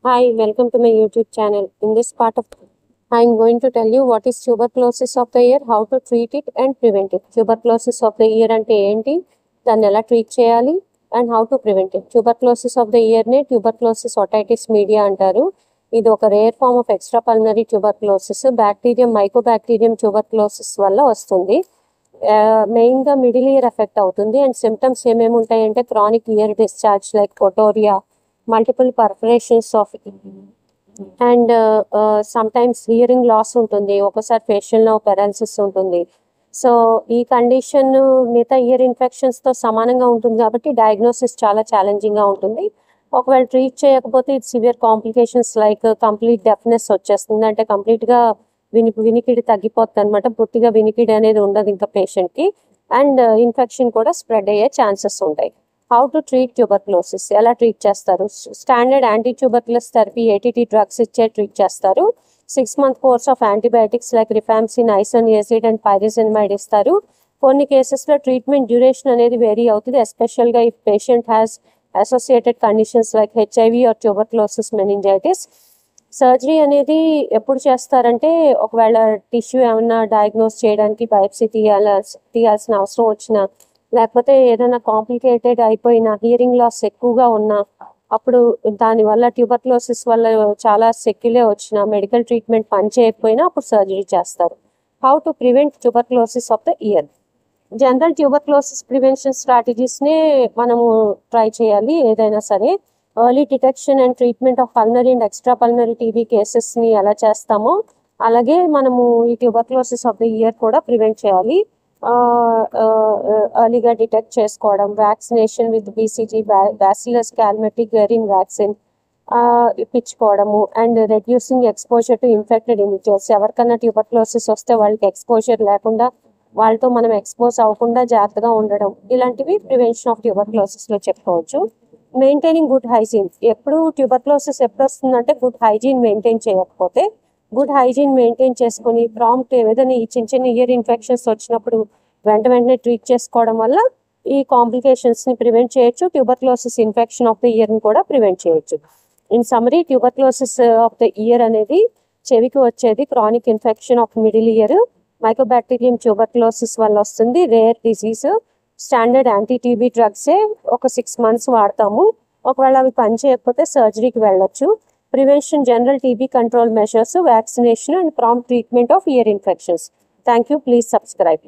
Hi, welcome to my YouTube channel. In this part of I am going to tell you what is tuberculosis of the ear, how to treat it and prevent it. Tuberculosis of the ear అంటే ఏంటి, దాన్ని ఎలా treat చేయాలి and how to prevent it. Tuberculosis of the ఇయర్నే tuberculosis otitis media అంటారు. ఇది ఒక rare form of extra pulmonary tuberculosis. Bacterium mycobacterium tuberculosis వల్ల వస్తుంది. మెయిన్గా మిడిల్ ఇయర్ ఎఫెక్ట్ అవుతుంది అండ్ సిమ్టమ్స్ ఏమేమి ఉంటాయంటే chronic ear discharge like otorrhoea, multiple perforations of and sometimes hearing loss ఉంటుంది, ఒకసారి ఫేషియల్లో పెరాలసిస్ ఉంటుంది. సో ఈ కండిషన్ మిగతా ఇయర్ ఇన్ఫెక్షన్స్తో సమానంగా ఉంటుంది కాబట్టి డయాగ్నోసిస్ చాలా ఛాలెంజింగ్గా ఉంటుంది. ఒకవేళ ట్రీట్ చేయకపోతే ఇది severe complications like complete deafness వచ్చేస్తుంది, అంటే కంప్లీట్గా వినికిడి తగ్గిపోతుంది అనమాట. పూర్తిగా వినికిడి అనేది ఉండదు ఇంకా పేషెంట్కి, అండ్ ఇన్ఫెక్షన్ కూడా స్ప్రెడ్ అయ్యే ఛాన్సెస్ ఉంటాయి. హౌ టు ట్రీట్ ట్యూబర్క్లోసిస్, ఎలా ట్రీట్ చేస్తారు? Standard anti tuberculous therapy ATT drugs ఇచ్చే ట్రీట్ చేస్తారు. 6 month course of antibiotics like rifampicin, isoniazid and pyrazinamide ఇస్తారు. కొన్ని కేసెస్లో ట్రీట్మెంట్ డ్యూరేషన్ అనేది వేరీ అవుతుంది, ఎస్పెషల్గా if patient has associated conditions like HIV or tuberculosis meningitis. Surgery అనేది ఎప్పుడు చేస్తారంటే ఒకవేళ టిష్యూ ఏమన్నా డయాగ్నోస్ చేయడానికి బయాప్సీ తీయాల్సిన అవసరం వచ్చినా, లేకపోతే ఏదైనా కాంప్లికేటెడ్ అయిపోయిన హియరింగ్ లాస్ ఎక్కువగా ఉన్నా, అప్పుడు దానివల్ల ట్యూబర్క్లోసిస్ వల్ల చాలా సెక్యులే వచ్చిన మెడికల్ ట్రీట్మెంట్ పనిచేయకపోయినా అప్పుడు సర్జరీ చేస్తారు. How to prevent tuberculosis of the ear. General tuberculosis prevention స్ట్రాటజీస్నే మనము ట్రై చేయాలి ఏదైనా సరే. Early detection and treatment of pulmonary and extra pulmonary TB కేసెస్ని ఎలా చేస్తామో అలాగే మనము ఈ ట్యూబర్క్లోసిస్ ఆఫ్ ద ఇయర్ కూడా ప్రివెంట్ చేయాలి. ఎర్లీగా డిటెక్ట్ చేసుకోవడం, vaccination with BCG, bacillus Calmette Guerin vaccine ఇప్పించుకోవడము, and reducing exposure to infected individuals. ఎవరికన్నా ట్యూబర్క్లోసిస్ వస్తే వాళ్ళకి ఎక్స్పోజర్ లేకుండా, వాళ్ళతో మనం ఎక్స్పోజ్ అవ్వకుండా జాగ్రత్తగా ఉండడం, ఇలాంటివి ప్రివెన్షన్ ఆఫ్ ట్యూబర్క్లోసిస్లో చెప్పుకోవచ్చు. Maintaining good hygiene. ఎప్పుడు ట్యూబర్క్లోసిస్ ఎప్పుడు వస్తుందంటే గుడ్ హైజీన్ మెయింటైన్ చేయకపోతే. గుడ్ హైజీన్ మెయింటైన్ చేసుకుని ప్రాంప్ట్ ఏదైనా ఈ చిన్న చిన్న ఇయర్ ఇన్ఫెక్షన్స్ వచ్చినప్పుడు వెంటనే ట్రీట్ చేసుకోవడం వల్ల ఈ కాంప్లికేషన్స్ని ప్రివెంట్ చేయొచ్చు. ట్యూబర్క్లోసిస్ ఇన్ఫెక్షన్ ఆఫ్ ద ఇయర్ని కూడా ప్రివెంట్ చేయొచ్చు. In summary, tuberculosis of the ear అనేది చెవికి వచ్చేది chronic infection of middle ear, mycobacterium tuberculosis వల్ల వస్తుంది, rare disease. Standard anti TB డ్రగ్సే ఒక 6 months వాడతాము. ఒకవేళ అవి పనిచేయకపోతే సర్జరీకి వెళ్ళొచ్చు. Prevention general TB control measures, vaccination and prompt treatment of ear infections. Thank you. Please subscribe.